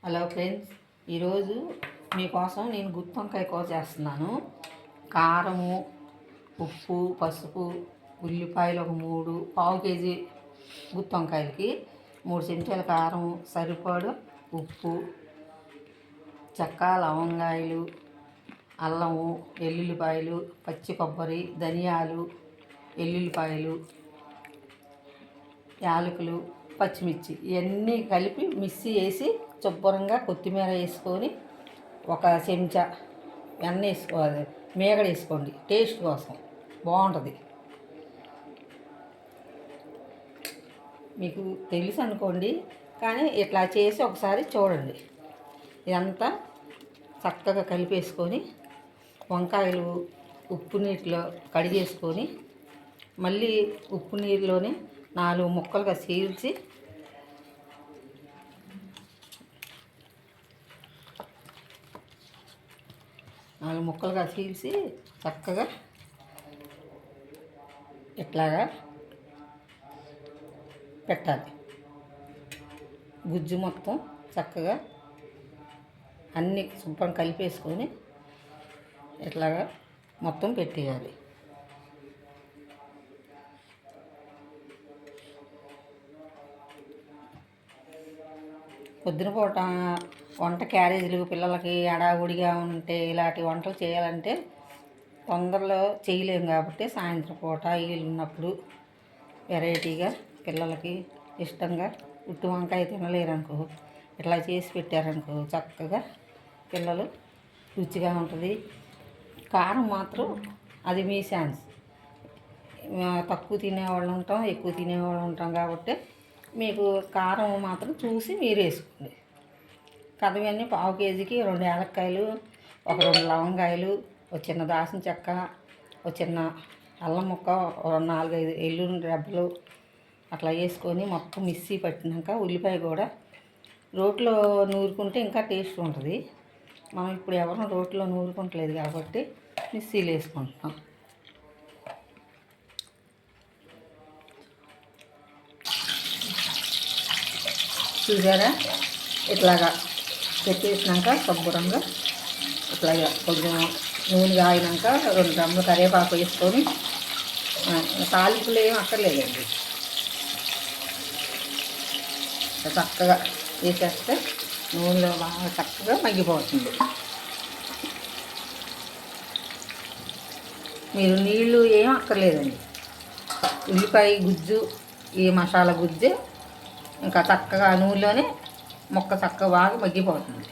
Hello friends, ఈరోజు మీకోసం నేను గుత్తి వంకాయ కూర చేస్తున్నాను. కారము, ఉప్పు, పసుపు, ఉల్లిపాయలు ఒక 3, పావు కేజీ గుత్తి వంకాయలకి 3 చెంచాల కారం, సరిపడు ఉప్పు, చెక్క, లవంగాయలు, అల్లము, ఎల్లుల్లిపాయలు, పచ్చి కొబ్బరి, ధనియాలు, ఎల్లుల్లిపాయలు, యాలకులు, పచ్చిమిర్చి ఇవన్నీ కలిపి మిక్సీ వేసి శుభ్రంగా కొత్తిమీర వేసుకొని ఒక చెంచా వెన్న వేసుకోవాలి. మీగడ వేసుకోండి, టేస్ట్ కోసం బాగుంటుంది. మీకు తెలుసు అనుకోండి, కానీ ఇట్లా చేసి ఒకసారి చూడండి. ఇదంతా చక్కగా కలిపేసుకొని వంకాయలు ఉప్పు నీటిలో కడిగేసుకొని మళ్ళీ ఉప్పు నీరులోనే 4 ముక్కలుగా చీల్చి చక్కగా ఇట్లాగా పెట్టాలి. గుజ్జు మొత్తం చక్కగా అన్నీ శుభ్రం కలిపేసుకొని ఇట్లాగా మొత్తం పెట్టేయాలి. పొద్దున పూట వంట క్యారేజీలు పిల్లలకి హడావుడిగా ఉంటే ఇలాంటి వంటలు చేయాలంటే తొందరలో చేయలేము కాబట్టి సాయంత్రం పూట వీళ్ళు ఉన్నప్పుడు వెరైటీగా పిల్లలకి ఇష్టంగా గుత్తి వంకాయ తినలేరనుకో ఇట్లా చేసి పెట్టారనుకో చక్కగా పిల్లలు రుచిగా ఉంటుంది. కారం మాత్రం అది మీ ఛాన్స్. తక్కువ తినేవాళ్ళు ఉంటాం, ఎక్కువ తినేవాళ్ళు ఉంటాం కాబట్టి మీకు కారం మాత్రం చూసి మీరు వేసుకోండి. కదవన్నీ పావు కేజీకి 2 యాలక్కాయలు, ఒక 2 లవంగాయలు, ఒక చిన్న దాల్చిన చెక్క, ఒక చిన్న అల్లం ముక్క, 4-5 ఎల్లుల్లి రెబ్బలు అట్లా వేసుకొని మొత్తం మిక్సీ పట్టినాక ఉల్లిపాయ కూడా రోట్లో నూరుకుంటే ఇంకా టేస్ట్ ఉంటుంది. మనం ఇప్పుడు ఎవరు రోట్లో నూరుకుంటలేదు కాబట్టి మిక్సీలు వేసుకుంటున్నాం. చూసారా, ఇట్లాగా పెట్టేసినాక శుభ్రంగా ఇట్లాగా కొంచెం నూనె కాగినాక 2 డ్రమ్ములు కరివేపాకు వేసుకొని తాలింపులు ఏం అక్కర్లేదండి, చక్కగా వేసేస్తే నూనెలో బాగా చక్కగా మగ్గిపోతుంది. మీరు నీళ్ళు ఏం అక్కర్లేదండి, ఉల్లిపాయ గుజ్జు ఈ మసాలా గుజ్జే ఇంకా చక్కగా నూనెలోనే మొక్క చక్కగా బాగా మగ్గిపోతుంది.